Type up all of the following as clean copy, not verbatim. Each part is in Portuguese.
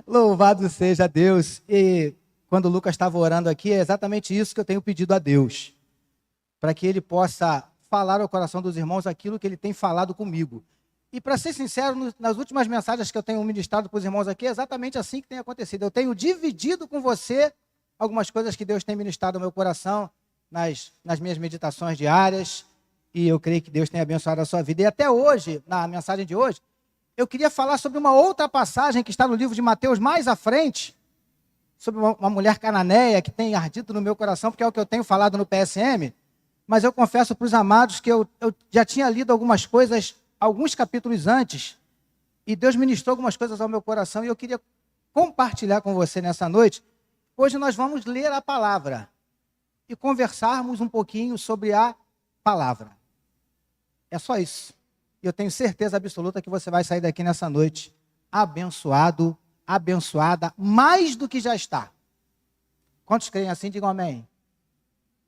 Louvado seja Deus. E quando o Lucas estava orando aqui, é exatamente isso que eu tenho pedido a Deus. Para que Ele possa falar ao coração dos irmãos aquilo que Ele tem falado comigo. E para ser sincero, nas últimas mensagens que eu tenho ministrado para os irmãos aqui, é exatamente assim que tem acontecido. Eu tenho dividido com você algumas coisas que Deus tem ministrado ao meu coração, nas minhas meditações diárias. E eu creio que Deus tem abençoado a sua vida. E até hoje, na mensagem de hoje, eu queria falar sobre uma outra passagem que está no livro de Mateus, mais à frente, sobre uma mulher cananeia que tem ardido no meu coração, porque é o que eu tenho falado no PSM, mas eu confesso para os amados que eu já tinha lido algumas coisas, alguns capítulos antes, e Deus ministrou algumas coisas ao meu coração, e eu queria compartilhar com você nessa noite. Hoje nós vamos ler a palavra e conversarmos um pouquinho sobre a palavra. É só isso. E eu tenho certeza absoluta que você vai sair daqui nessa noite abençoado, abençoada, mais do que já está. Quantos creem assim, digam amém.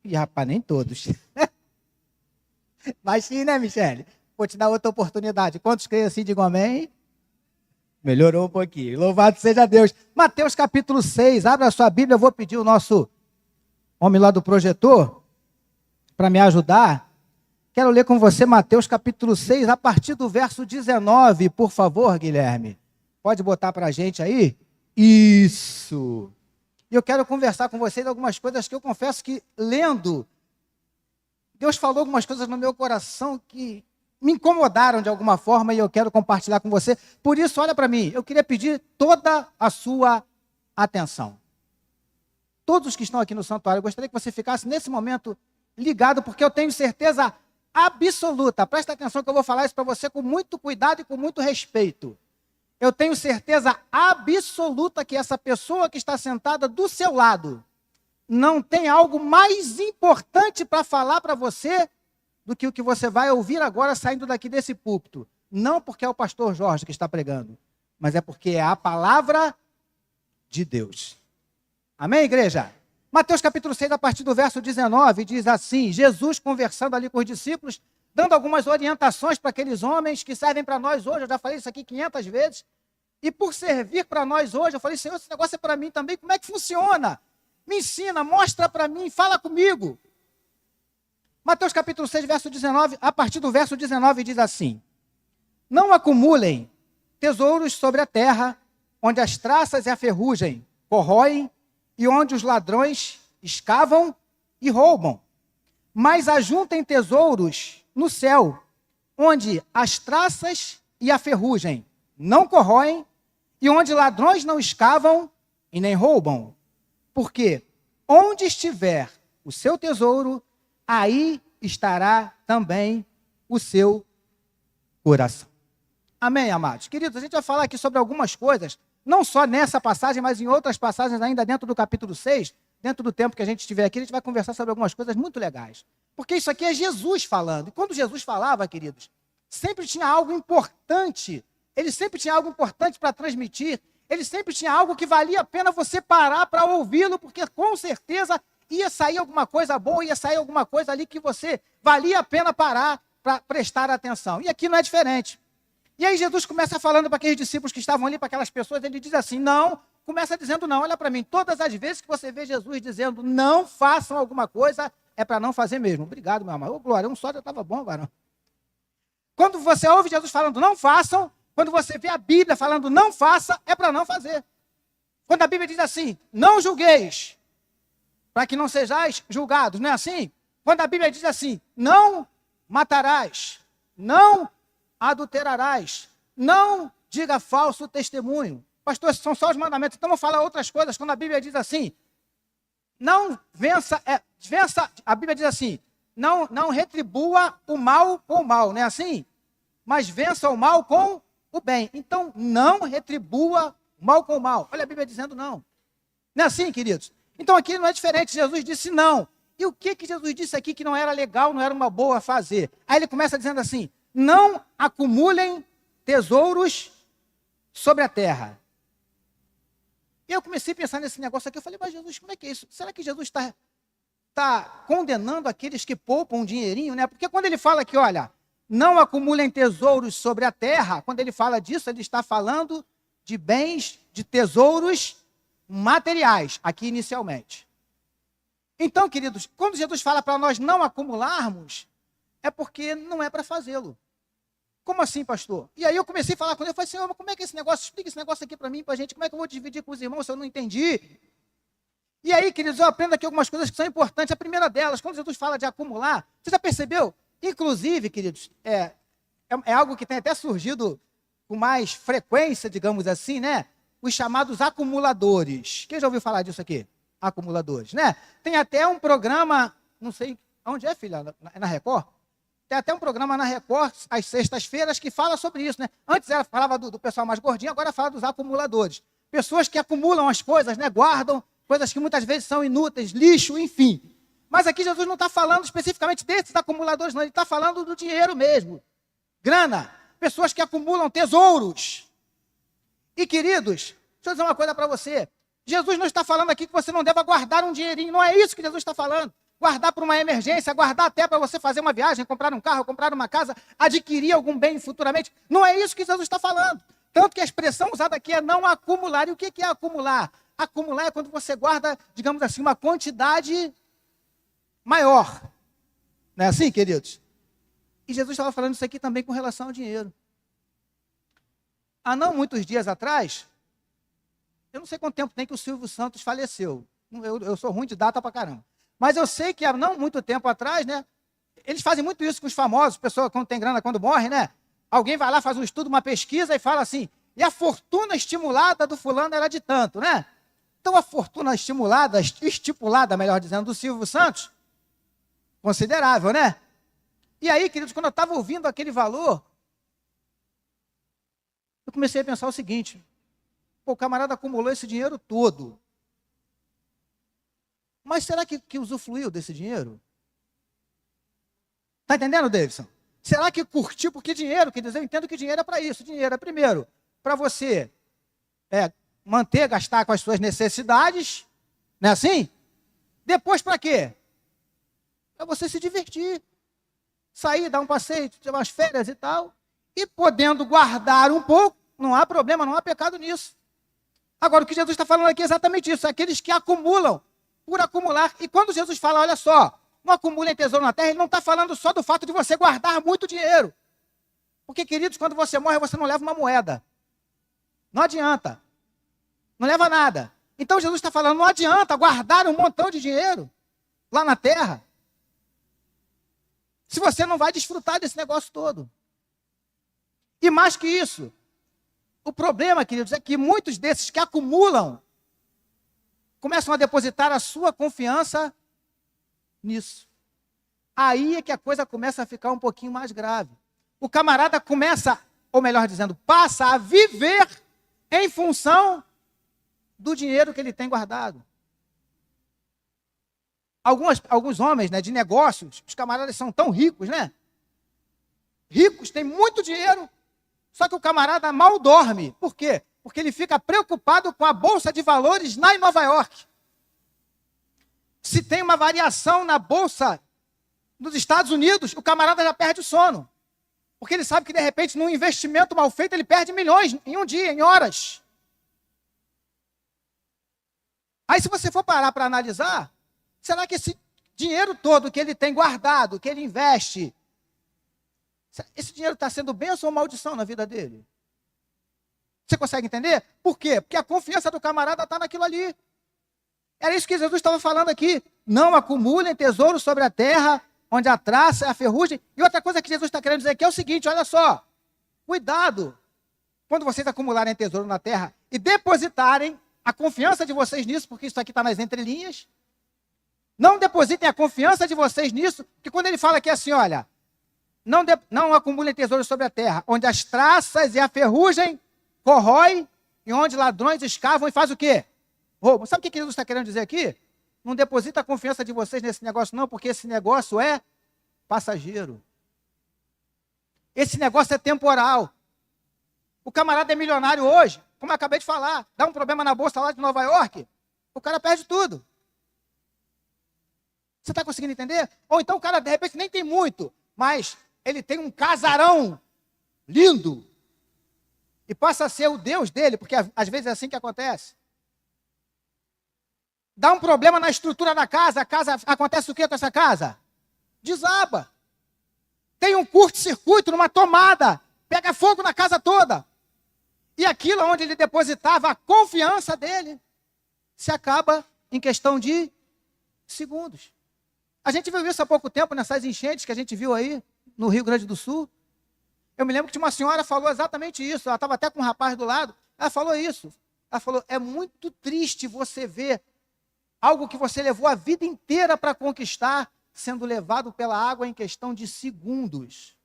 E rapaz, nem todos. Mas sim, né, Michele? Vou te dar outra oportunidade. Quantos creem assim, digam amém. Melhorou um pouquinho. Louvado seja Deus. Mateus capítulo 6. Abra a sua Bíblia. Eu vou pedir o nosso homem lá do projetor para me ajudar. Quero ler com você Mateus capítulo 6, a partir do verso 19, por favor, Guilherme. Pode botar para a gente aí? Isso. E eu quero conversar com vocês algumas coisas que eu confesso que, lendo, Deus falou algumas coisas no meu coração que me incomodaram de alguma forma e eu quero compartilhar com você. Por isso, olha para mim, eu queria pedir toda a sua atenção. Todos que estão aqui no santuário, eu gostaria que você ficasse nesse momento ligado, porque eu tenho certeza absoluta, presta atenção que eu vou falar isso para você com muito cuidado e com muito respeito. Eu tenho certeza absoluta que essa pessoa que está sentada do seu lado não tem algo mais importante para falar para você do que o que você vai ouvir agora saindo daqui desse púlpito. Não porque é o pastor Jorge que está pregando, mas é porque é a palavra de Deus. Amém, igreja? Mateus capítulo 6, a partir do verso 19, diz assim, Jesus conversando ali com os discípulos, dando algumas orientações para aqueles homens que servem para nós hoje, eu já falei isso aqui 500 vezes, e por servir para nós hoje, eu falei, Senhor, esse negócio é para mim também, como é que funciona? Me ensina, mostra para mim, fala comigo. Mateus capítulo 6, verso 19, a partir do verso 19 diz assim, não acumulem tesouros sobre a terra, onde as traças e a ferrugem corroem, e onde os ladrões escavam e roubam. Mas ajuntem tesouros no céu, onde as traças e a ferrugem não corroem, e onde ladrões não escavam e nem roubam. Porque onde estiver o seu tesouro, aí estará também o seu coração. Amém, amados? Queridos, a gente vai falar aqui sobre algumas coisas, não só nessa passagem, mas em outras passagens ainda dentro do capítulo 6, dentro do tempo que a gente estiver aqui, a gente vai conversar sobre algumas coisas muito legais. Porque isso aqui é Jesus falando. E quando Jesus falava, queridos, sempre tinha algo importante. Ele sempre tinha algo importante para transmitir. Ele sempre tinha algo que valia a pena você parar para ouvi-lo, porque com certeza ia sair alguma coisa boa, ia sair alguma coisa ali que você valia a pena parar para prestar atenção. E aqui não é diferente. E aí Jesus começa falando para aqueles discípulos que estavam ali, para aquelas pessoas, ele diz assim, não, começa dizendo não, olha para mim, todas as vezes que você vê Jesus dizendo não façam alguma coisa, é para não fazer mesmo. Obrigado, meu amado. Ô, Glória, um só já estava bom, varão. Quando você ouve Jesus falando não façam, quando você vê a Bíblia falando não faça, é para não fazer. Quando a Bíblia diz assim, não julgueis, para que não sejais julgados, não é assim? Quando a Bíblia diz assim, não matarás, não adulterarás, não diga falso testemunho. Pastor, esses são só os mandamentos, então vamos falar outras coisas. Quando a Bíblia diz assim, não vença, a Bíblia diz assim, não retribua o mal com o mal, não é assim? Mas vença o mal com o bem. Então, não retribua o mal com o mal. Olha a Bíblia dizendo não. Não é assim, queridos? Então aqui não é diferente, Jesus disse não. E o que Jesus disse aqui que não era legal, não era uma boa fazer? Aí ele começa dizendo assim, não acumulem tesouros sobre a terra. E eu comecei a pensar nesse negócio aqui, eu falei, mas Jesus, como é que é isso? Será que Jesus está condenando aqueles que poupam um dinheirinho, né? Porque quando ele fala que, olha, não acumulem tesouros sobre a terra, quando ele fala disso, ele está falando de bens, de tesouros materiais, aqui inicialmente. Então, queridos, quando Jesus fala para nós não acumularmos, é porque não é para fazê-lo. Como assim, pastor? E aí eu comecei a falar com ele, eu falei, Senhor, mas como é que é esse negócio? Explica esse negócio aqui para mim, para a gente, como é que eu vou dividir com os irmãos se eu não entendi? E aí, queridos, eu aprendo aqui algumas coisas que são importantes. A primeira delas, quando Jesus fala de acumular, você já percebeu? Inclusive, queridos, é algo que tem até surgido com mais frequência, digamos assim, né? Os chamados acumuladores. Quem já ouviu falar disso aqui? Acumuladores, né? Tem até um programa, não sei, onde é, filha? É na Record? Tem até um programa na Record, às sextas-feiras, que fala sobre isso, né? Antes ela falava do pessoal mais gordinho, agora fala dos acumuladores. Pessoas que acumulam as coisas, né? Guardam coisas que muitas vezes são inúteis, lixo, enfim. Mas aqui Jesus não está falando especificamente desses acumuladores, não. Ele está falando do dinheiro mesmo. Grana. Pessoas que acumulam tesouros. E, queridos, deixa eu dizer uma coisa para você. Jesus não está falando aqui que você não deva guardar um dinheirinho. Não é isso que Jesus está falando. Guardar para uma emergência, guardar até para você fazer uma viagem, comprar um carro, comprar uma casa, adquirir algum bem futuramente. Não é isso que Jesus está falando. Tanto que a expressão usada aqui é não acumular. E o que é acumular? Acumular é quando você guarda, digamos assim, uma quantidade maior. Não é assim, queridos? E Jesus estava falando isso aqui também com relação ao dinheiro. Há não muitos dias atrás, eu não sei quanto tempo tem que o Silvio Santos faleceu. Eu sou ruim de data pra caramba. Mas eu sei que há não muito tempo atrás, né? Eles fazem muito isso com os famosos, pessoa quando tem grana, quando morre, né? Alguém vai lá, faz um estudo, uma pesquisa e fala assim, e a fortuna estimulada do fulano era de tanto, né? Então a fortuna estipulada, melhor dizendo, do Silvio Santos, considerável, né? E aí, queridos, quando eu estava ouvindo aquele valor, eu comecei a pensar o seguinte, pô, o camarada acumulou esse dinheiro todo. Mas será que usufruiu desse dinheiro? Está entendendo, Davidson? Será que curtiu? Porque dinheiro, quer dizer, eu entendo que dinheiro é para isso. Dinheiro é, primeiro, para você manter, gastar com as suas necessidades, não é assim? Depois, para quê? Para você se divertir. Sair, dar um passeio, ter umas férias e tal. E podendo guardar um pouco, não há problema, não há pecado nisso. Agora, o que Jesus está falando aqui é exatamente isso. Aqueles que acumulam por acumular. E quando Jesus fala, olha só, não acumulem tesouro na terra, ele não está falando só do fato de você guardar muito dinheiro. Porque, queridos, quando você morre, você não leva uma moeda. Não adianta. Não leva nada. Então, Jesus está falando, não adianta guardar um montão de dinheiro lá na terra, se você não vai desfrutar desse negócio todo. E mais que isso, o problema, queridos, é que muitos desses que acumulam começam a depositar a sua confiança nisso. Aí é que a coisa começa a ficar um pouquinho mais grave. O camarada começa, ou melhor dizendo, passa a viver em função do dinheiro que ele tem guardado. Alguns homens, né, de negócios, os camaradas são tão ricos, né? Ricos, têm muito dinheiro, só que o camarada mal dorme. Por quê? Porque ele fica preocupado com a bolsa de valores lá em Nova York. Se tem uma variação na bolsa nos Estados Unidos, o camarada já perde o sono. Porque ele sabe que, de repente, num investimento mal feito, ele perde milhões em um dia, em horas. Aí, se você for parar para analisar, será que esse dinheiro todo que ele tem guardado, que ele investe, esse dinheiro está sendo bênção ou maldição na vida dele? Você consegue entender? Por quê? Porque a confiança do camarada está naquilo ali. Era isso que Jesus estava falando aqui. Não acumulem tesouro sobre a terra, onde a traça e a ferrugem. E outra coisa que Jesus está querendo dizer aqui é o seguinte, olha só. Cuidado. Quando vocês acumularem tesouro na terra e depositarem a confiança de vocês nisso, porque isso aqui está nas entrelinhas, não depositem a confiança de vocês nisso, porque quando ele fala aqui assim, olha, não acumulem tesouro sobre a terra, onde as traças e a ferrugem corrói, e onde ladrões escavam e faz o quê? Roubam. Sabe o que Jesus está querendo dizer aqui? Não deposita a confiança de vocês nesse negócio não, porque esse negócio é passageiro. Esse negócio é temporal. O camarada é milionário hoje, como eu acabei de falar, dá um problema na bolsa lá de Nova York, o cara perde tudo. Você está conseguindo entender? Ou então o cara, de repente, nem tem muito, mas ele tem um casarão lindo. e passa a ser o Deus dele, porque às vezes é assim que acontece. Dá um problema na estrutura da casa, a casa, acontece o que com essa casa? Desaba. Tem um curto-circuito numa tomada, pega fogo na casa toda. E aquilo onde ele depositava a confiança dele, se acaba em questão de segundos. A gente viu isso há pouco tempo, nessas enchentes que a gente viu aí, no Rio Grande do Sul. Eu me lembro que tinha uma senhora que falou exatamente isso, ela estava até com um rapaz do lado, ela falou isso. Ela falou, é muito triste você ver algo que você levou a vida inteira para conquistar, sendo levado pela água em questão de segundos.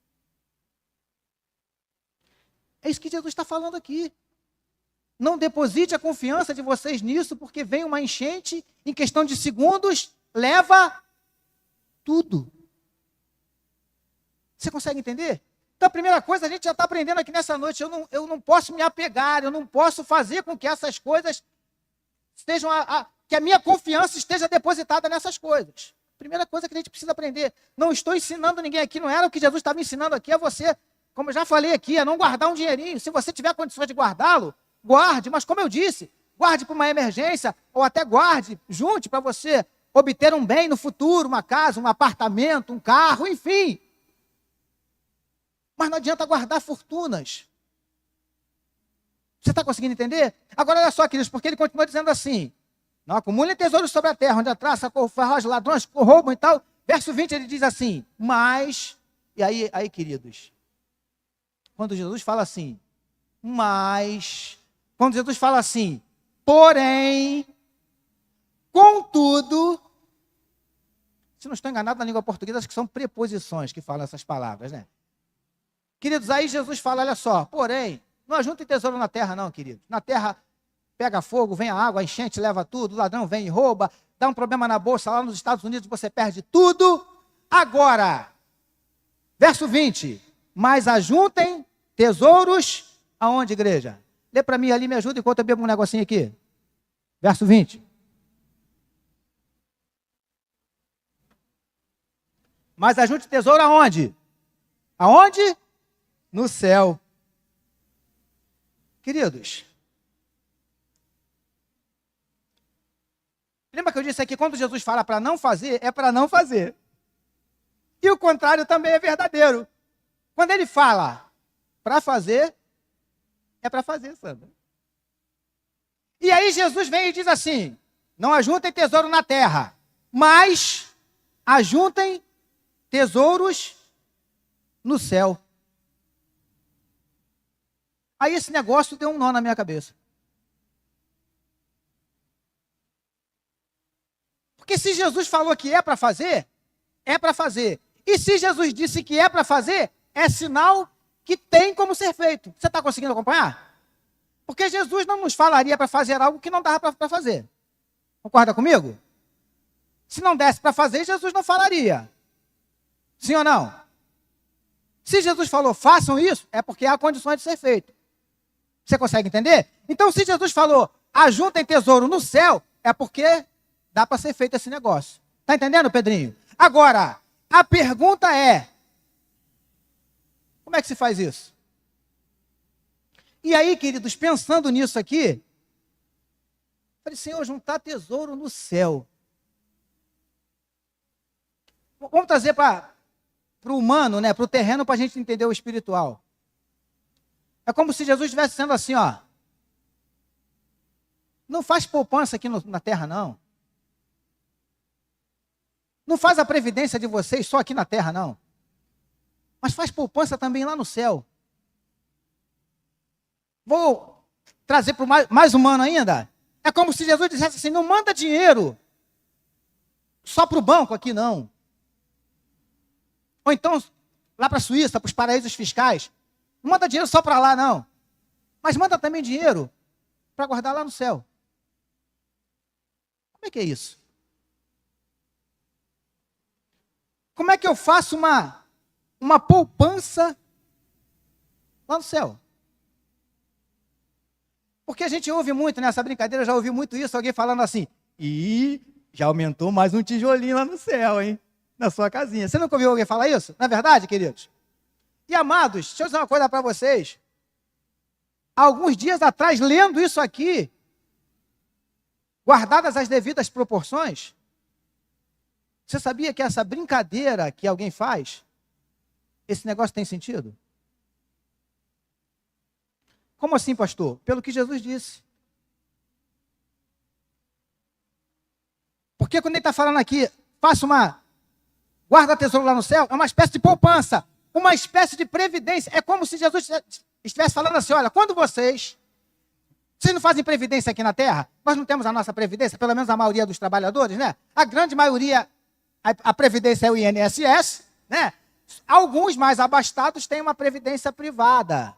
É isso que Jesus está falando aqui. Não deposite a confiança de vocês nisso, porque vem uma enchente, em questão de segundos, leva tudo. Você consegue entender? Então, a primeira coisa, a gente já está aprendendo aqui nessa noite, eu não posso me apegar, eu não posso fazer com que essas coisas estejam, que a minha confiança esteja depositada nessas coisas. Primeira coisa que a gente precisa aprender. Não estou ensinando ninguém aqui, não era o que Jesus estava ensinando aqui, é você, como eu já falei aqui, é não guardar um dinheirinho. Se você tiver condições de guardá-lo, guarde, mas como eu disse, guarde para uma emergência, ou até guarde, junte para você obter um bem no futuro, uma casa, um apartamento, um carro, enfim. Mas não adianta guardar fortunas. Você está conseguindo entender? Agora olha só, queridos, porque ele continua dizendo assim, não acumulem tesouros sobre a terra, onde a traça, ferrugem, ladrões, roubam e tal. Verso 20 ele diz assim, mas, e aí queridos, quando Jesus fala assim, mas, quando Jesus fala assim, porém, contudo, se não estou enganado na língua portuguesa, acho que são preposições que falam essas palavras, né? Queridos, aí Jesus fala, olha só, porém, não ajuntem tesouro na terra não, queridos. Na terra pega fogo, vem a água, a enchente leva tudo, o ladrão vem e rouba, dá um problema na bolsa, lá nos Estados Unidos você perde tudo. Agora, verso 20, mas ajuntem tesouros aonde, igreja? Lê para mim ali, me ajuda enquanto eu bebo um negocinho aqui. Verso 20. Mas ajunte tesouro aonde? Aonde? No céu. Queridos, lembra que eu disse aqui, quando Jesus fala para não fazer, é para não fazer. E o contrário também é verdadeiro. Quando ele fala para fazer, é para fazer, Sandra. E aí Jesus vem e diz assim, não ajuntem tesouro na terra, mas ajuntem tesouros no céu. Aí esse negócio deu um nó na minha cabeça. Porque se Jesus falou que é para fazer, é para fazer. E se Jesus disse que é para fazer, é sinal que tem como ser feito. Você está conseguindo acompanhar? Porque Jesus não nos falaria para fazer algo que não dava para fazer. Concorda comigo? Se não desse para fazer, Jesus não falaria. Sim ou não? Se Jesus falou, façam isso, é porque há condições de ser feito. Você consegue entender? Então, se Jesus falou, ajuntem tesouro no céu, é porque dá para ser feito esse negócio. Está entendendo, Pedrinho? Agora, a pergunta é, como é que se faz isso? E aí, queridos, pensando nisso aqui, falei, Senhor, juntar tesouro no céu. Vamos trazer para o humano, né, para o terreno, para a gente entender o espiritual. É como se Jesus estivesse sendo assim, ó. Não faz poupança aqui na terra, não. Não faz a previdência de vocês só aqui na terra, não. Mas faz poupança também lá no céu. Vou trazer para o mais humano ainda. É como se Jesus dissesse assim, não manda dinheiro só para o banco aqui, não. Ou então, lá para a Suíça, para os paraísos fiscais. Não manda dinheiro só para lá, não. Mas manda também dinheiro para guardar lá no céu. Como é que é isso? Como é que eu faço uma poupança lá no céu? Porque a gente ouve muito nessa brincadeira, já ouvi muito isso, alguém falando assim, e já aumentou mais um tijolinho lá no céu, hein? Na sua casinha. Você nunca ouviu alguém falar isso? Não é verdade, queridos? E amados, deixa eu dizer uma coisa para vocês. há alguns dias atrás, lendo isso aqui, guardadas as devidas proporções, você sabia que essa brincadeira que alguém faz, esse negócio tem sentido? Como assim, pastor? Pelo que Jesus disse. Porque quando ele está falando aqui, guarda tesouro lá no céu, é uma espécie de poupança, uma espécie de previdência. É como se Jesus estivesse falando assim, olha, quando vocês não fazem previdência aqui na terra, nós não temos a nossa previdência, pelo menos a maioria dos trabalhadores, né? A grande maioria, a previdência é o INSS, né? Alguns mais abastados têm uma previdência privada.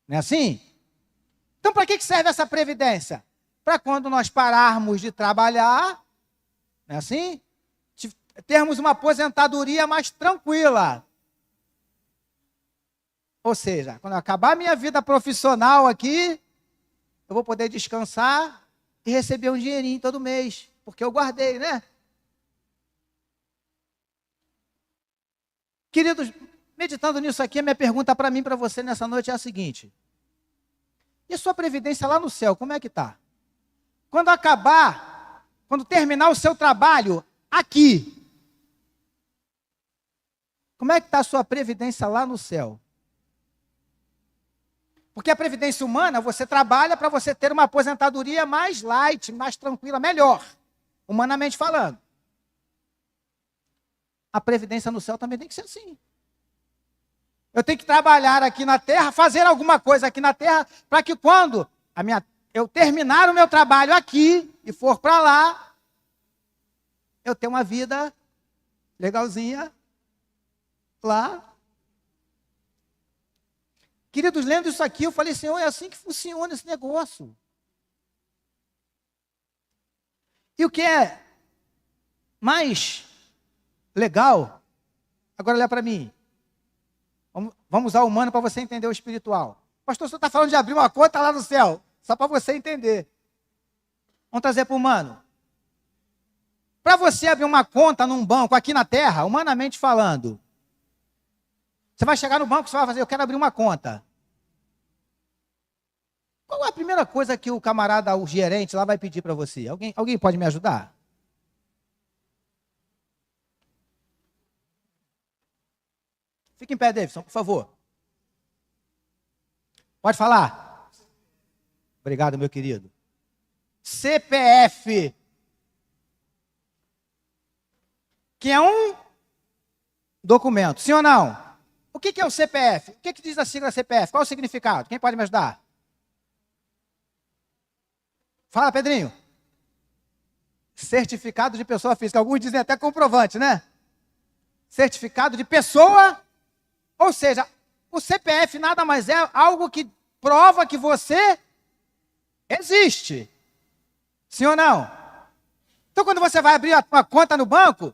Não é assim? Então, para que serve essa previdência? Para quando nós pararmos de trabalhar, não é assim? Termos uma aposentadoria mais tranquila. Ou seja, quando eu acabar a minha vida profissional aqui, eu vou poder descansar e receber um dinheirinho todo mês, porque eu guardei, né? Queridos, meditando nisso aqui, a minha pergunta para mim e para você nessa noite é a seguinte: e a sua previdência lá no céu, como é que está? Quando terminar o seu trabalho aqui, como é que está a sua previdência lá no céu? Porque a previdência humana, você trabalha para você ter uma aposentadoria mais light, mais tranquila, melhor, humanamente falando. A previdência no céu também tem que ser assim. Eu tenho que trabalhar aqui na terra, fazer alguma coisa aqui na terra, para que quando eu terminar o meu trabalho aqui e for para lá, eu tenha uma vida legalzinha lá. Queridos, lendo isso aqui, eu falei, Senhor, é assim que funciona esse negócio. E o que é mais legal, agora olha para mim. Vamos usar o humano para você entender o espiritual. Pastor, o senhor está falando de abrir uma conta lá no céu, só para você entender. Vamos trazer para o humano. Para você abrir uma conta num banco aqui na terra, humanamente falando, você vai chegar no banco, você vai fazer, eu quero abrir uma conta. Qual é a primeira coisa que o camarada, o gerente lá vai pedir para você? Alguém pode me ajudar? Fique em pé, Davidson, por favor. Pode falar? Obrigado, meu querido. CPF. Que é um documento, sim ou não? O que é o CPF? O que diz a sigla CPF? Qual é o significado? Quem pode me ajudar? Fala, Pedrinho. Certificado de pessoa física. Alguns dizem até comprovante, né? Certificado de pessoa. Ou seja, o CPF nada mais é algo que prova que você existe. Sim ou não? Então, quando você vai abrir uma conta no banco,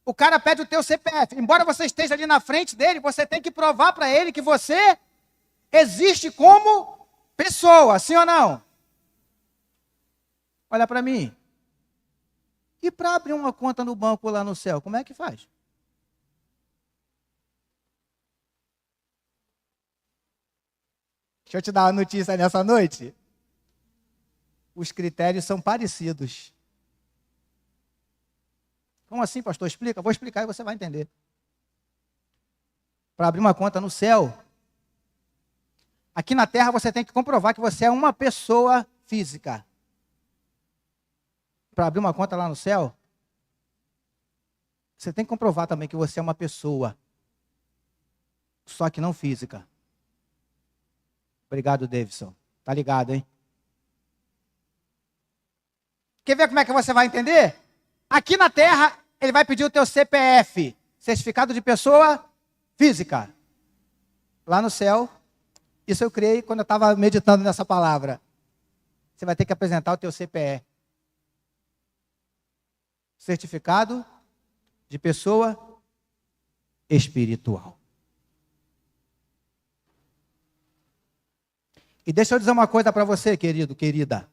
o cara pede o teu CPF. Embora você esteja ali na frente dele, você tem que provar para ele que você existe como pessoa. Sim ou não? Olha para mim. E para abrir uma conta no banco lá no céu, como é que faz? Deixa eu te dar uma notícia nessa noite. Os critérios são parecidos. Como assim, pastor? Explica. Vou explicar e você vai entender. Para abrir uma conta no céu, aqui na terra você tem que comprovar que você é uma pessoa física. Para abrir uma conta lá no céu, você tem que comprovar também que você é uma pessoa, só que não física. Obrigado, Davidson. Tá ligado, hein? Quer ver como é que você vai entender? Aqui na terra, ele vai pedir o teu CPF, certificado de pessoa física. Lá no céu, isso eu criei quando eu estava meditando nessa palavra. Você vai ter que apresentar o teu CPF. Certificado de pessoa espiritual. E deixa eu dizer uma coisa para você, querido, querida.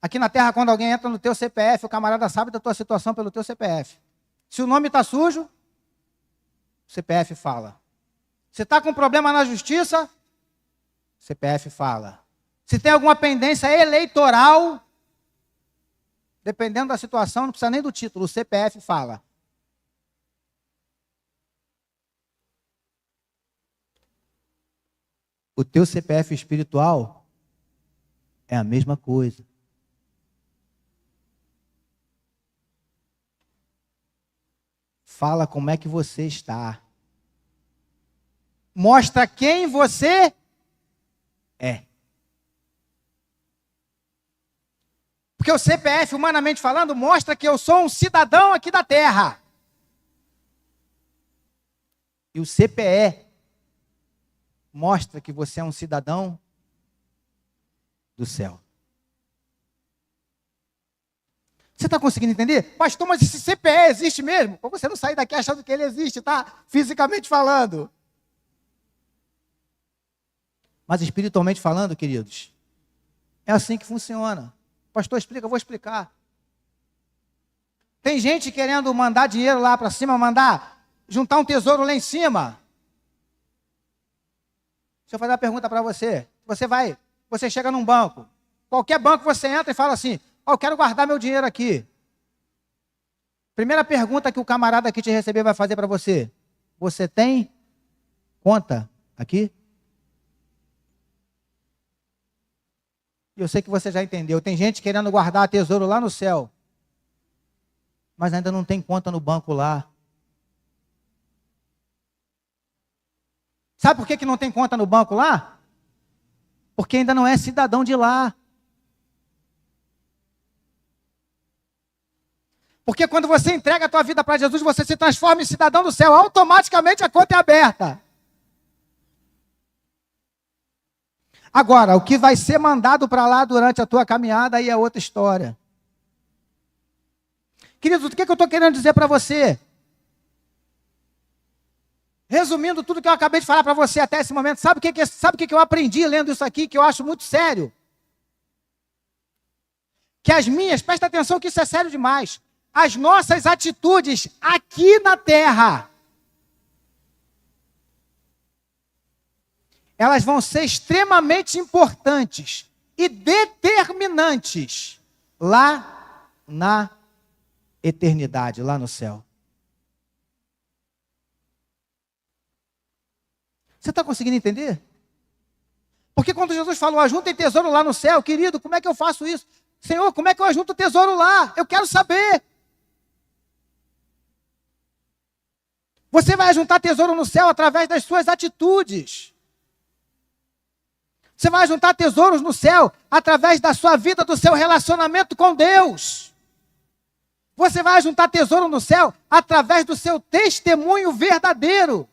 Aqui na terra, quando alguém entra no teu CPF, o camarada sabe da tua situação pelo teu CPF. Se o nome está sujo, o CPF fala. Você está com problema na justiça, CPF fala. Se tem alguma pendência eleitoral, dependendo da situação, não precisa nem do título, o CPF fala. O teu CPF espiritual é a mesma coisa. Fala como é que você está. Mostra quem você é. Porque o CPF, humanamente falando, mostra que eu sou um cidadão aqui da terra. E o CPE mostra que você é um cidadão do céu. Você está conseguindo entender? Pastor, mas esse CPE existe mesmo? Para você não sair daqui achando que ele existe, tá? Fisicamente falando. Mas espiritualmente falando, queridos, é assim que funciona. Pastor, explica, eu vou explicar. Tem gente querendo mandar dinheiro lá para cima, juntar um tesouro lá em cima. Deixa eu fazer uma pergunta para você. Você chega num banco, qualquer banco você entra e fala assim, eu quero guardar meu dinheiro aqui. Primeira pergunta que o camarada que te receber vai fazer para você. Você tem conta aqui? E eu sei que você já entendeu. Tem gente querendo guardar tesouro lá no céu, mas ainda não tem conta no banco lá. Sabe por que não tem conta no banco lá? Porque ainda não é cidadão de lá. Porque quando você entrega a tua vida para Jesus, você se transforma em cidadão do céu. Automaticamente a conta é aberta. Agora, o que vai ser mandado para lá durante a tua caminhada, aí é outra história. Queridos, o que eu estou querendo dizer para você? Resumindo tudo que eu acabei de falar para você até esse momento, sabe o que eu aprendi lendo isso aqui, que eu acho muito sério? Que presta atenção que isso é sério demais, as nossas atitudes aqui na terra, elas vão ser extremamente importantes e determinantes lá na eternidade, lá no céu. Você está conseguindo entender? Porque quando Jesus falou, ajuntem tesouro lá no céu, querido, como é que eu faço isso? Senhor, como é que eu ajunto tesouro lá? Eu quero saber. Você vai ajuntar tesouro no céu através das suas atitudes. Você vai juntar tesouros no céu através da sua vida, do seu relacionamento com Deus. Você vai juntar tesouro no céu através do seu testemunho verdadeiro.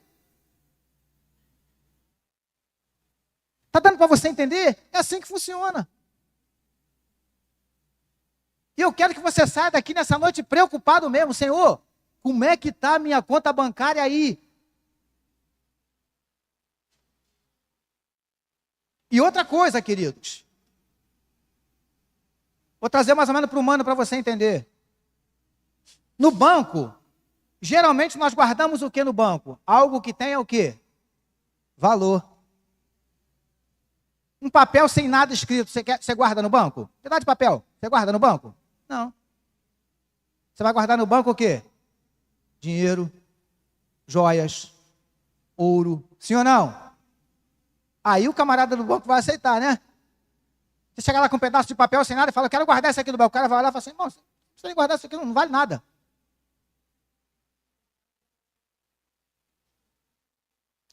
Está dando para você entender? É assim que funciona. E eu quero que você saia daqui nessa noite preocupado mesmo. Senhor, como é que está a minha conta bancária aí? E outra coisa, queridos. Vou trazer mais ou menos para o humano para você entender. No banco, geralmente nós guardamos o que no banco? Algo que tenha o quê? Valor. Um papel sem nada escrito, você guarda no banco? Pedaço de papel, você guarda no banco? Não. Você vai guardar no banco o quê? Dinheiro, joias, ouro. Sim ou não? Aí o camarada do banco vai aceitar, né? Você chega lá com um pedaço de papel sem nada e fala, eu quero guardar isso aqui no banco. O cara vai olhar e fala assim, irmão, você tem que guardar isso aqui, não vale nada.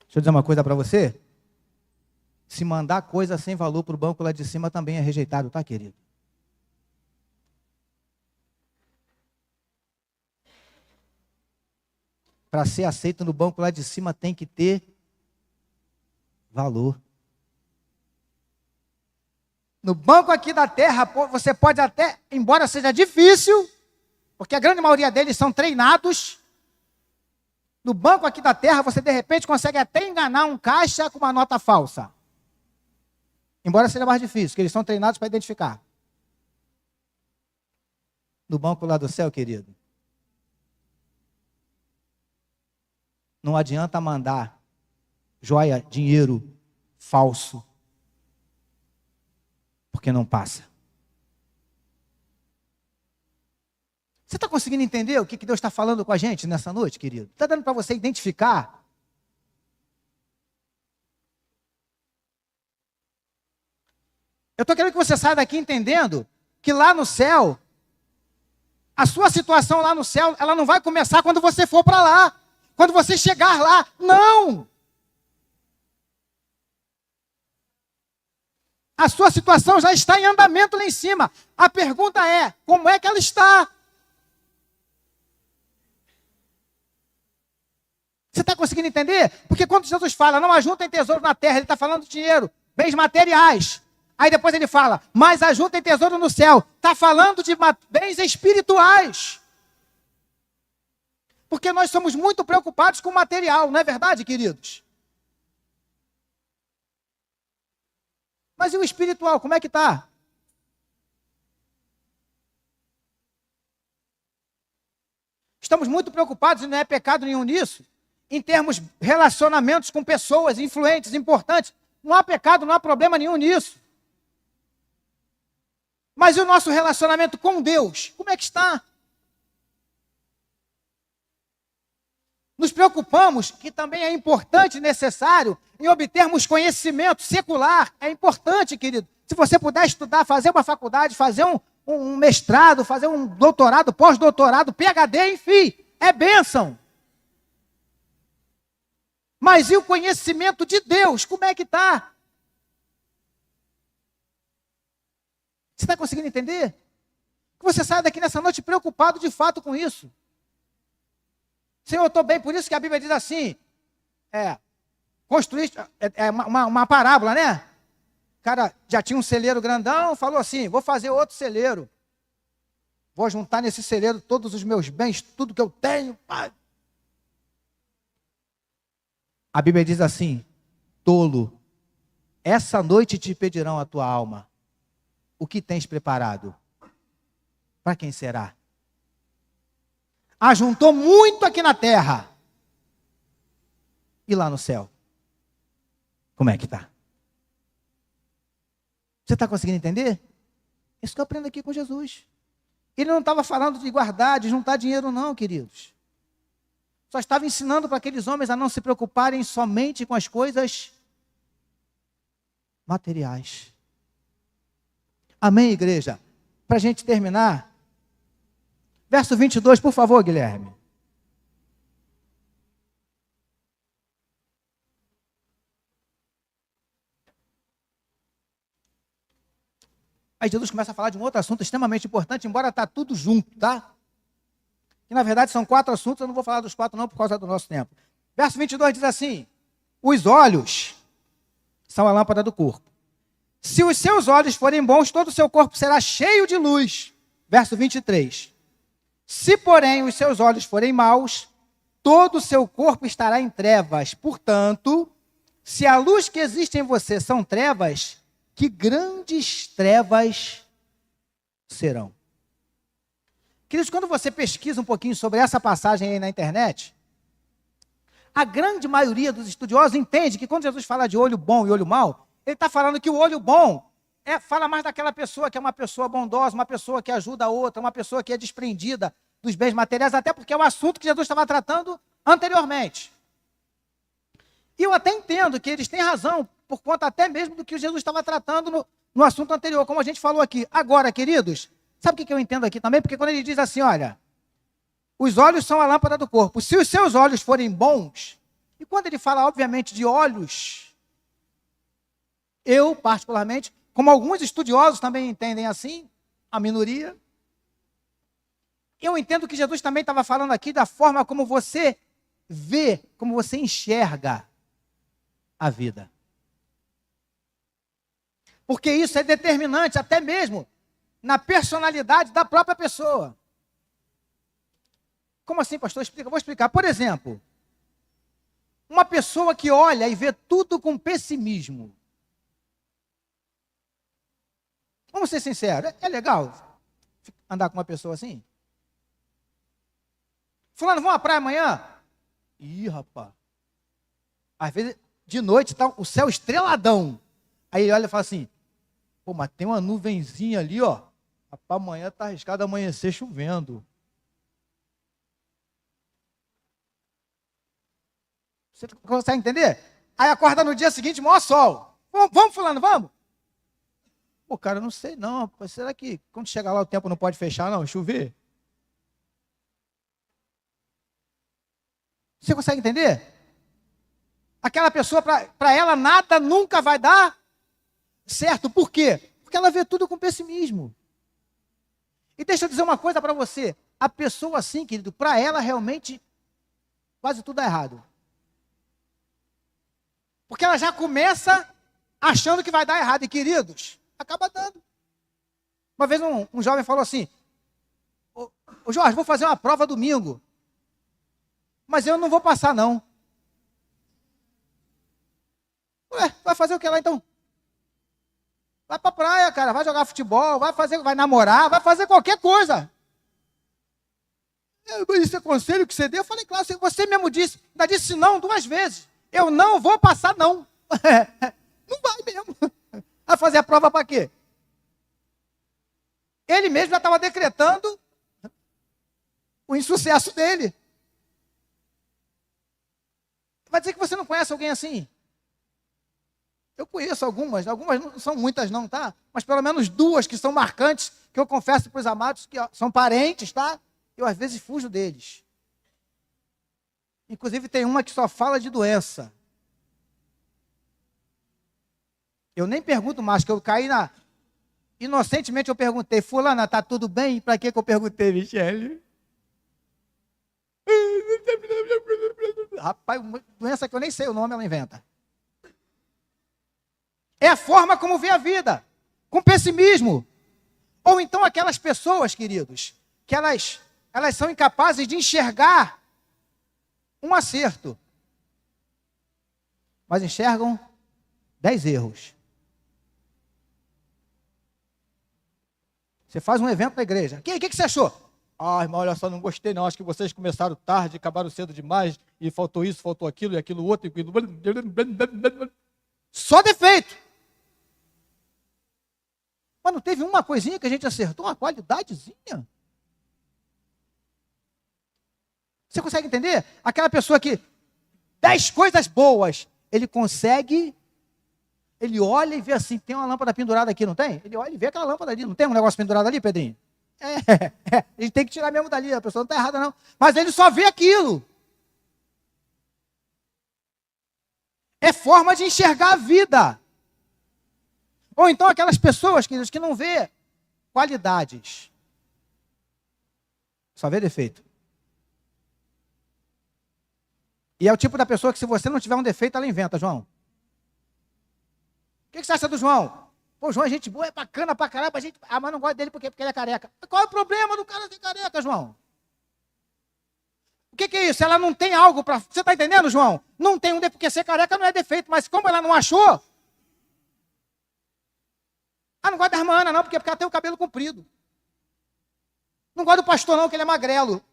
Deixa eu dizer uma coisa para você. Se mandar coisa sem valor para o banco lá de cima também é rejeitado, tá, querido? Para ser aceito no banco lá de cima tem que ter valor. No banco aqui da terra, você pode até, embora seja difícil, porque a grande maioria deles são treinados, no banco aqui da terra você de repente consegue até enganar um caixa com uma nota falsa. Embora seja mais difícil, porque eles são treinados para identificar. No banco lá do céu, querido, não adianta mandar joia, dinheiro falso porque não passa. Você está conseguindo entender o que Deus está falando com a gente nessa noite, querido? Está dando para você identificar? Eu estou querendo que você saia daqui entendendo que lá no céu, a sua situação lá no céu, ela não vai começar quando você for para lá, quando você chegar lá. Não! A sua situação já está em andamento lá em cima. A pergunta é, como é que ela está? Você está conseguindo entender? Porque quando Jesus fala, não ajuntem tesouro na terra, ele está falando de dinheiro, bens materiais. Aí depois ele fala, mas ajuntem tesouro no céu. Está falando de bens espirituais. Porque nós somos muito preocupados com o material, não é verdade, queridos? Mas e o espiritual, como é que está? Estamos muito preocupados, e não é pecado nenhum nisso, em termos relacionamentos com pessoas influentes, importantes. Não há pecado, não há problema nenhum nisso. Mas e o nosso relacionamento com Deus? Como é que está? Nos preocupamos, que também é importante e necessário, em obtermos conhecimento secular. É importante, querido. Se você puder estudar, fazer uma faculdade, fazer um mestrado, fazer um doutorado, pós-doutorado, PhD, enfim, é bênção. Mas e o conhecimento de Deus? Como é que está? Você está conseguindo entender? Que você saia daqui nessa noite preocupado de fato com isso. Senhor, eu estou bem, por isso que a Bíblia diz assim, construir, uma parábola, né? O cara já tinha um celeiro grandão, falou assim, vou fazer outro celeiro. Vou juntar nesse celeiro todos os meus bens, tudo que eu tenho. Pai. A Bíblia diz assim, tolo, essa noite te pedirão a tua alma. O que tens preparado? Para quem será? Ajuntou muito aqui na terra. E lá no céu? Como é que está? Você está conseguindo entender? Isso que eu aprendo aqui com Jesus. Ele não estava falando de guardar, de juntar dinheiro não, queridos. Só estava ensinando para aqueles homens a não se preocuparem somente com as coisas materiais. Amém, igreja? Para a gente terminar, verso 22, por favor, Guilherme. Aí Jesus começa a falar de um outro assunto extremamente importante, embora está tudo junto, tá? Que na verdade são 4 assuntos, eu não vou falar dos 4 não, por causa do nosso tempo. Verso 22 diz assim, os olhos são a lâmpada do corpo. Se os seus olhos forem bons, todo o seu corpo será cheio de luz. Verso 23. Se, porém, os seus olhos forem maus, todo o seu corpo estará em trevas. Portanto, se a luz que existe em você são trevas, que grandes trevas serão. Queridos, quando você pesquisa um pouquinho sobre essa passagem aí na internet, a grande maioria dos estudiosos entende que quando Jesus fala de olho bom e olho mau, ele está falando que o olho bom fala mais daquela pessoa que é uma pessoa bondosa, uma pessoa que ajuda a outra, uma pessoa que é desprendida dos bens materiais, até porque é o assunto que Jesus estava tratando anteriormente. E eu até entendo que eles têm razão, por conta até mesmo do que Jesus estava tratando no assunto anterior, como a gente falou aqui. Agora, queridos, sabe o que eu entendo aqui também? Porque quando ele diz assim, olha, os olhos são a lâmpada do corpo. Se os seus olhos forem bons, e quando ele fala, obviamente, de olhos, eu, particularmente, como alguns estudiosos também entendem assim, a minoria, eu entendo que Jesus também estava falando aqui da forma como você vê, como você enxerga a vida. Porque isso é determinante até mesmo na personalidade da própria pessoa. Como assim, pastor? Explica. Vou explicar. Por exemplo, uma pessoa que olha e vê tudo com pessimismo. Vamos ser sinceros, é legal andar com uma pessoa assim? Fulano, vamos à praia amanhã? Ih, rapaz. Às vezes, de noite, está o céu estreladão. Aí ele olha e fala assim, Pô, mas tem uma nuvenzinha ali, ó. Rapaz, amanhã tá arriscado amanhecer chovendo. Você consegue entender? Aí acorda no dia seguinte, maior sol. Vamos, fulano, vamos? Pô, cara, eu não sei não. Rapaz, será que quando chegar lá o tempo não pode fechar, não? Chover? Você consegue entender? Aquela pessoa, para ela, nada nunca vai dar certo. Por quê? Porque ela vê tudo com pessimismo. E deixa eu dizer uma coisa para você. A pessoa assim, querido, para ela realmente quase tudo dá errado. Porque ela já começa achando que vai dar errado. E, queridos, acaba dando. Uma vez um jovem falou assim, ô Jorge, vou fazer uma prova domingo. Mas eu não vou passar, não. Ué, vai fazer o que lá, então? Vai pra praia, cara, vai jogar futebol, vai namorar, vai fazer qualquer coisa. Esse é conselho que você deu? Eu falei, claro, você mesmo disse, ainda disse não 2 vezes. Eu não vou passar, não. Não vai mesmo. Vai fazer a prova para quê? Ele mesmo já estava decretando o insucesso dele. Vai dizer que você não conhece alguém assim? Eu conheço algumas não são muitas não, tá? Mas pelo menos 2 que são marcantes, que eu confesso para os amados, que são parentes, tá? Eu às vezes fujo deles. Inclusive tem uma que só fala de doença. Eu nem pergunto mais, que eu caí na... Inocentemente eu perguntei, fulana, tá tudo bem? Para que eu perguntei, Michele? Rapaz, doença que eu nem sei o nome, ela inventa. É a forma como vê a vida, com pessimismo. Ou então aquelas pessoas, queridos, que elas são incapazes de enxergar um acerto, mas enxergam 10 erros. Você faz um evento na igreja. O que você achou? Ah, irmão, olha só, não gostei não. Acho que vocês começaram tarde, acabaram cedo demais, e faltou isso, faltou aquilo, e aquilo outro. Só defeito. Mas não teve uma coisinha que a gente acertou, uma qualidadezinha? Você consegue entender? Aquela pessoa que 10 coisas boas, ele consegue, ele olha e vê assim, tem uma lâmpada pendurada aqui, não tem? Ele olha e vê aquela lâmpada ali, não tem um negócio pendurado ali, Pedrinho? A gente tem que tirar mesmo dali, a pessoa não está errada não. Mas ele só vê aquilo. É forma de enxergar a vida. Ou então aquelas pessoas, queridos, que não vê qualidades. Só vê defeito. E é o tipo da pessoa que se você não tiver um defeito, ela inventa, João. O que você acha do João? Pô, João é gente boa, é bacana pra caramba, mas não gosta dele porque ele é careca. Qual é o problema do cara ser careca, João? O que é isso? Ela não tem algo para... Você está entendendo, João? Não tem um defeito, porque ser careca não é defeito, mas como ela não achou... Ah, não gosta da irmã Ana, não, porque ela tem o cabelo comprido. Não gosta do pastor, não, que ele é magrelo.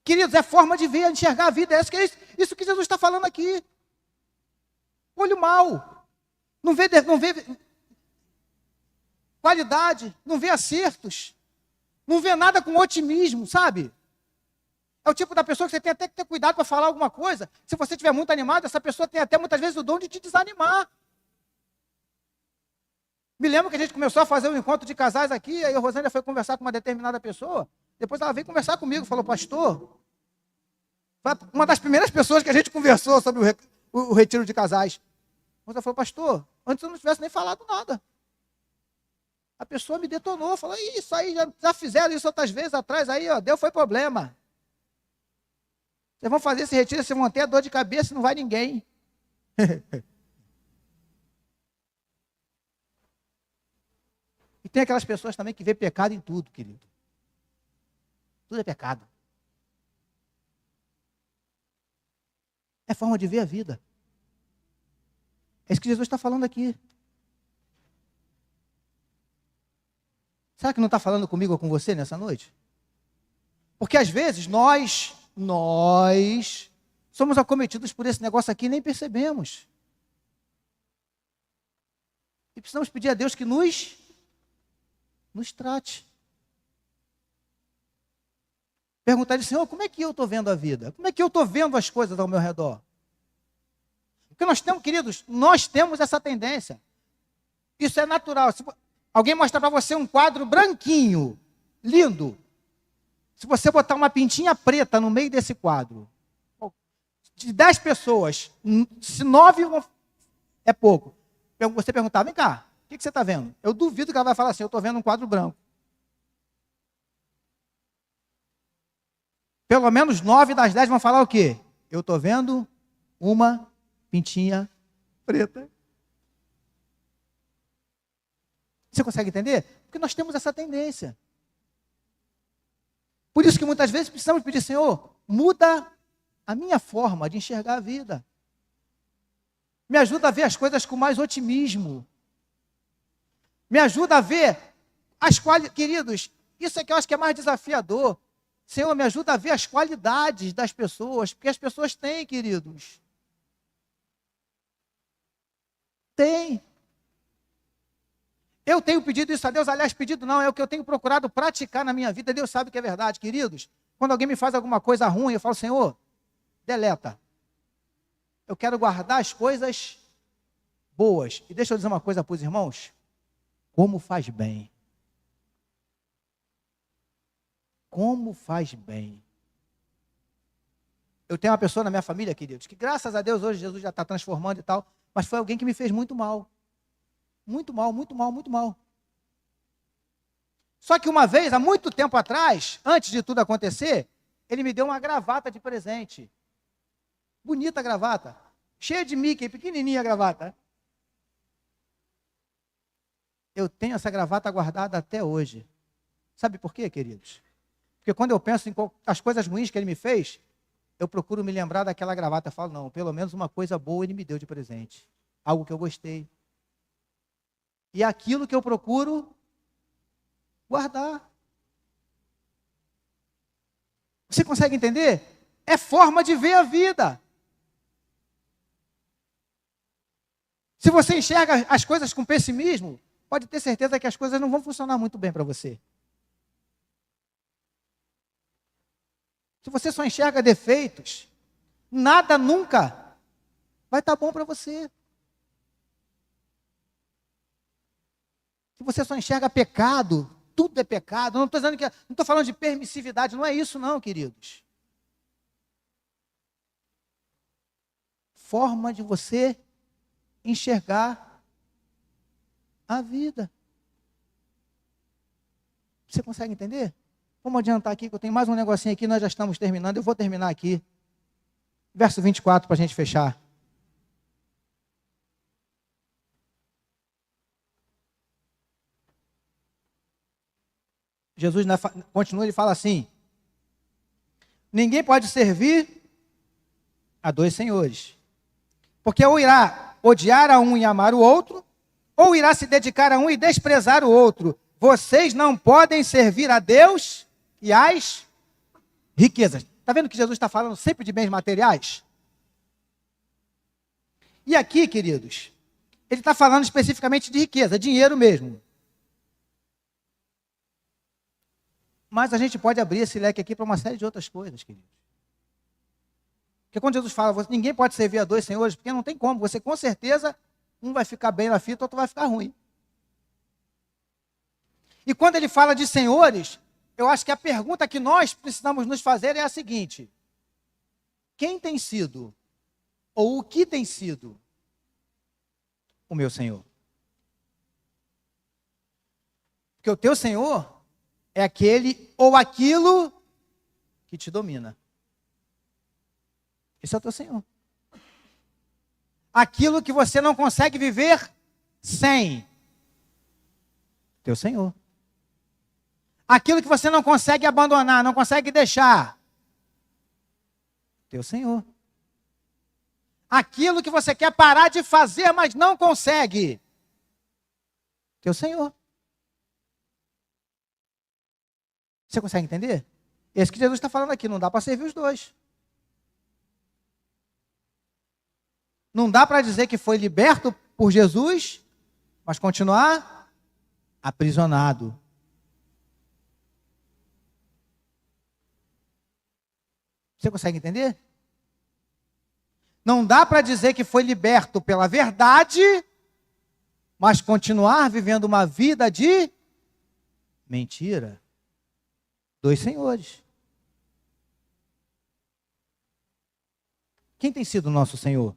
Queridos, é forma de ver, enxergar a vida. É isso que Jesus está falando aqui. Olho mau. Não vê qualidade, não vê acertos. Não vê nada com otimismo, sabe? É o tipo da pessoa que você tem até que ter cuidado para falar alguma coisa. Se você estiver muito animado, essa pessoa tem até muitas vezes o dom de te desanimar. Me lembro que a gente começou a fazer um encontro de casais aqui, aí a Rosângela foi conversar com uma determinada pessoa, depois ela veio conversar comigo, falou, pastor, foi uma das primeiras pessoas que a gente conversou sobre o retiro de casais. Ela falou, pastor, antes eu não tivesse nem falado nada. A pessoa me detonou, falou, isso aí, já fizeram isso outras vezes atrás, aí, ó, foi problema. Vocês vão fazer esse retiro, vocês vão ter a dor de cabeça e não vai ninguém. E tem aquelas pessoas também que vê pecado em tudo, querido. Tudo é pecado. É forma de ver a vida. É isso que Jesus está falando aqui. Será que não está falando comigo ou com você nessa noite? Porque às vezes nós somos acometidos por esse negócio aqui e nem percebemos. E precisamos pedir a Deus que nos trate. Perguntar a Ele, Senhor, como é que eu estou vendo a vida? Como é que eu estou vendo as coisas ao meu redor? Porque nós temos, queridos, nós temos essa tendência. Isso é natural. Se alguém mostrar para você um quadro branquinho, lindo, se você botar uma pintinha preta no meio desse quadro, de 10 pessoas, se 9 é pouco. Você perguntar, vem cá, o que você está vendo? Eu duvido que ela vai falar assim, eu estou vendo um quadro branco. Pelo menos 9 das 10 vão falar o quê? Eu estou vendo uma pintinha preta. Você consegue entender? Porque nós temos essa tendência. Por isso que muitas vezes precisamos pedir, Senhor, muda a minha forma de enxergar a vida. Me ajuda a ver as coisas com mais otimismo. Me ajuda a ver as qualidades. Queridos, isso é que eu acho que é mais desafiador. Senhor, me ajuda a ver as qualidades das pessoas, porque as pessoas têm, queridos. Tem. Eu tenho pedido isso a Deus, aliás, pedido não, é o que eu tenho procurado praticar na minha vida. Deus sabe que é verdade, queridos. Quando alguém me faz alguma coisa ruim, eu falo, Senhor, deleta. Eu quero guardar as coisas boas. E deixa eu dizer uma coisa para os irmãos. Como faz bem. Como faz bem. Eu tenho uma pessoa na minha família, queridos, que graças a Deus hoje Jesus já está transformando e tal, mas foi alguém que me fez muito mal. Muito mal, muito mal, muito mal. Só que uma vez, há muito tempo atrás, antes de tudo acontecer, ele me deu uma gravata de presente. Bonita gravata. Cheia de Mickey, pequenininha a gravata. Eu tenho essa gravata guardada até hoje. Sabe por quê, queridos? Porque quando eu penso em as coisas ruins que ele me fez, eu procuro me lembrar daquela gravata. Eu falo, não, pelo menos uma coisa boa ele me deu de presente. Algo que eu gostei. E é aquilo que eu procuro guardar. Você consegue entender? É forma de ver a vida. Se você enxerga as coisas com pessimismo, pode ter certeza que as coisas não vão funcionar muito bem para você. Se você só enxerga defeitos, nada nunca vai estar bom para você. Se você só enxerga pecado, tudo é pecado. Não estou falando de permissividade, não é isso não, queridos. Forma de você enxergar a vida. Você consegue entender? Vamos adiantar aqui, que eu tenho mais um negocinho aqui, nós já estamos terminando, eu vou terminar aqui. Verso 24 para a gente fechar. Jesus continua, ele fala assim, ninguém pode servir a dois senhores, porque ou irá odiar a um e amar o outro, ou irá se dedicar a um e desprezar o outro. Vocês não podem servir a Deus e às riquezas. Está vendo que Jesus está falando sempre de bens materiais? E aqui, queridos, ele está falando especificamente de riqueza, dinheiro mesmo. Mas a gente pode abrir esse leque aqui para uma série de outras coisas, queridos. Porque quando Jesus fala, ninguém pode servir a dois senhores, porque não tem como. Você, com certeza, um vai ficar bem na fita, outro vai ficar ruim. E quando ele fala de senhores, eu acho que a pergunta que nós precisamos nos fazer é a seguinte: quem tem sido, ou o que tem sido, o meu Senhor? Porque o teu Senhor é aquele ou aquilo que te domina. Esse é o teu Senhor. Aquilo que você não consegue viver sem. Teu Senhor. Aquilo que você não consegue abandonar, não consegue deixar. Teu Senhor. Aquilo que você quer parar de fazer, mas não consegue. Teu Senhor. Você consegue entender? Esse que Jesus está falando aqui, não dá para servir os dois. Não dá para dizer que foi liberto por Jesus, mas continuar aprisionado. Você consegue entender? Não dá para dizer que foi liberto pela verdade, mas continuar vivendo uma vida de mentira. Dois senhores. Quem tem sido o nosso Senhor?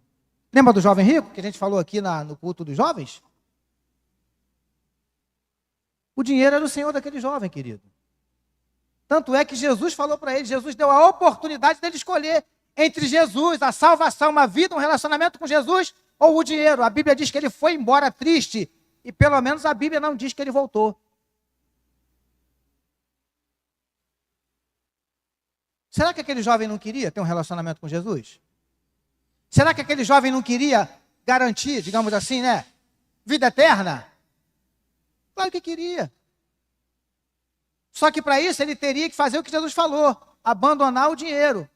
Lembra do jovem rico, que a gente falou aqui no culto dos jovens? O dinheiro era o senhor daquele jovem, querido. Tanto é que Jesus falou para ele, Jesus deu a oportunidade dele escolher entre Jesus, a salvação, uma vida, um relacionamento com Jesus, ou o dinheiro. A Bíblia diz que ele foi embora triste, e pelo menos a Bíblia não diz que ele voltou. Será que aquele jovem não queria ter um relacionamento com Jesus? Será que aquele jovem não queria garantir, digamos assim, né, vida eterna? Claro que queria. Só que para isso ele teria que fazer o que Jesus falou, abandonar o dinheiro.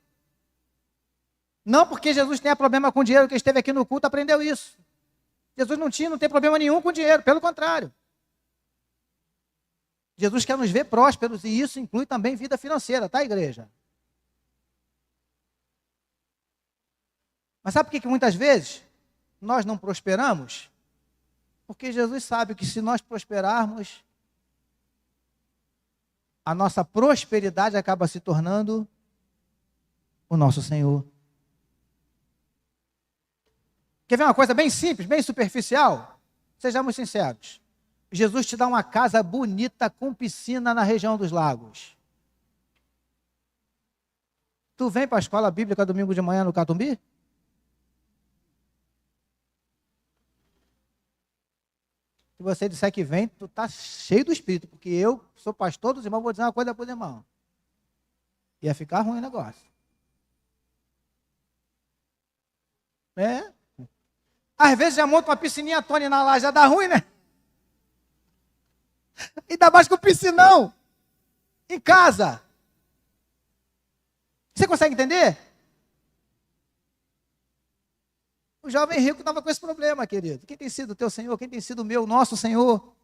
Não porque Jesus tenha problema com dinheiro, que esteve aqui no culto aprendeu isso. Jesus não tem problema nenhum com dinheiro, pelo contrário. Jesus quer nos ver prósperos e isso inclui também vida financeira, tá, igreja? Mas sabe por que muitas vezes nós não prosperamos? Porque Jesus sabe que se nós prosperarmos, a nossa prosperidade acaba se tornando o nosso Senhor. Quer ver uma coisa bem simples, bem superficial? Sejamos sinceros. Jesus te dá uma casa bonita com piscina na região dos lagos. Tu vem para a escola bíblica domingo de manhã no Catumbi? Se você disser que vem, tu está cheio do Espírito, porque eu sou pastor dos irmãos, vou dizer uma coisa para os irmãos. Ia ficar ruim o negócio. Às vezes já monta uma piscininha Tony na laje, já dá ruim, né? Ainda mais com piscinão. Em casa. Você consegue entender? O jovem rico estava com esse problema, querido. Quem tem sido o teu Senhor? Quem tem sido o meu, nosso Senhor?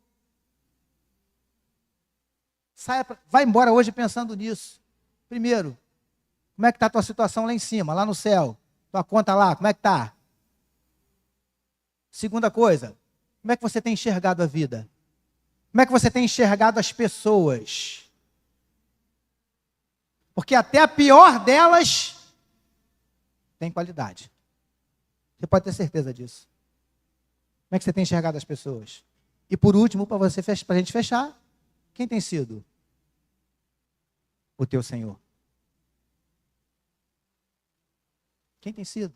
Vai embora hoje pensando nisso. Primeiro, como é que está a tua situação lá em cima, lá no céu? Tua conta lá, como é que está? Segunda coisa, como é que você tem enxergado a vida? Como é que você tem enxergado as pessoas? Porque até a pior delas tem qualidade. Você pode ter certeza disso. Como é que você tem enxergado as pessoas? E por último, para a gente fechar, quem tem sido o teu Senhor? Quem tem sido?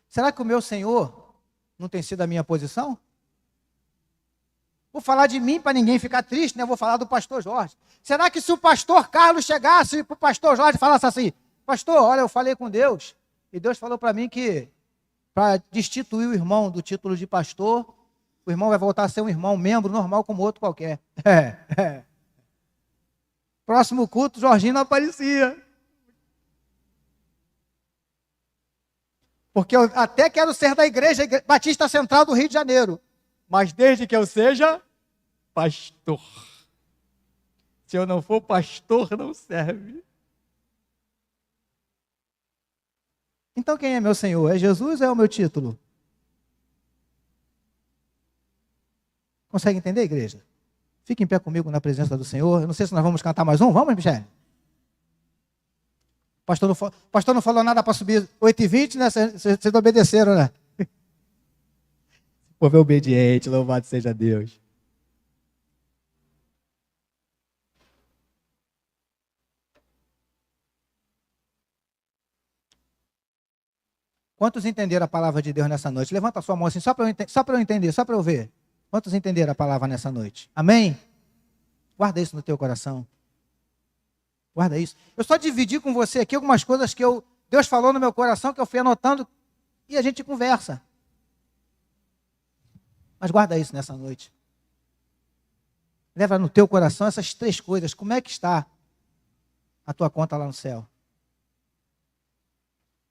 Será que o meu Senhor não tem sido a minha posição? Vou falar de mim para ninguém ficar triste, né? Vou falar do pastor Jorge. Será que se o pastor Carlos chegasse para o pastor Jorge e falasse assim, pastor, olha, eu falei com Deus, e Deus falou para mim que para destituir o irmão do título de pastor, o irmão vai voltar a ser um irmão, membro normal como outro qualquer. Próximo culto, Jorginho não aparecia. Porque eu até quero ser da igreja Batista Central do Rio de Janeiro, mas desde que eu seja pastor. Se eu não for pastor, não serve. Então quem é meu Senhor? É Jesus ou é o meu título? Consegue entender, igreja? Fique em pé comigo na presença do Senhor. Eu não sei se nós vamos cantar mais um. Vamos, Michele? O pastor não falou nada para subir 8h20, né? Vocês obedeceram, né? O povo é obediente, louvado seja Deus. Quantos entenderam a palavra de Deus nessa noite? Levanta a sua mão assim, só para eu entender, só para eu ver. Quantos entenderam a palavra nessa noite? Amém? Guarda isso no teu coração. Guarda isso. Eu só dividi com você aqui algumas coisas que Deus falou no meu coração, que eu fui anotando, e a gente conversa. Mas guarda isso nessa noite. Leva no teu coração essas 3 coisas. Como é que está a tua conta lá no céu?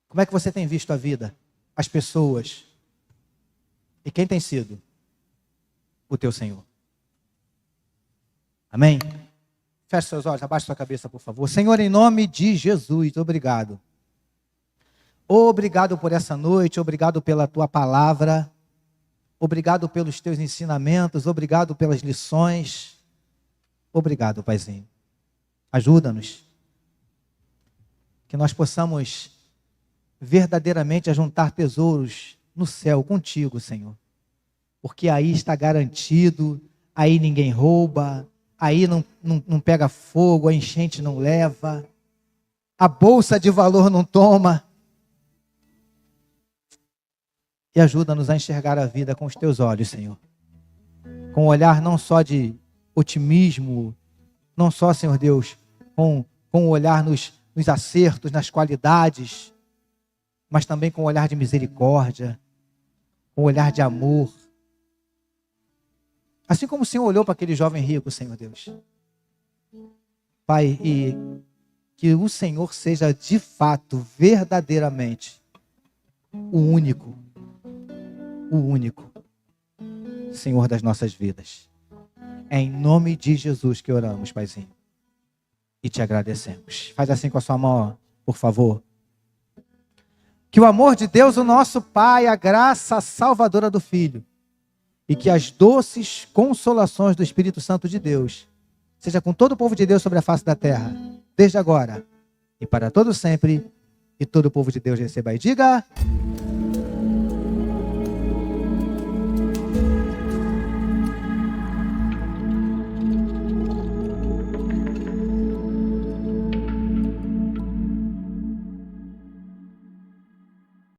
Como é que você tem visto a vida? as pessoas. E quem tem sido? O teu Senhor. Amém? Feche seus olhos, abaixe sua cabeça, por favor. Senhor, em nome de Jesus, obrigado. Obrigado por essa noite, obrigado pela tua palavra, obrigado pelos teus ensinamentos, obrigado pelas lições. Obrigado, Paizinho. Ajuda-nos. Que nós possamos verdadeiramente ajuntar tesouros no céu contigo, Senhor. Porque aí está garantido, aí ninguém rouba, aí não pega fogo, a enchente não leva, a bolsa de valor não toma. E ajuda-nos a enxergar a vida com os teus olhos, Senhor. Com um olhar não só de otimismo, não só, Senhor Deus, com um olhar nos acertos, nas qualidades, mas também com um olhar de misericórdia, com um olhar de amor. Assim como o Senhor olhou para aquele jovem rico, Senhor Deus. Pai, e que o Senhor seja de fato, verdadeiramente, o único Senhor das nossas vidas. É em nome de Jesus que oramos, Paizinho. E te agradecemos. Faz assim com a sua mão, ó, por favor. Que o amor de Deus, o nosso Pai, a graça salvadora do Filho, e que as doces consolações do Espírito Santo de Deus seja com todo o povo de Deus sobre a face da terra, desde agora e para todo sempre. E todo o povo de Deus receba e diga...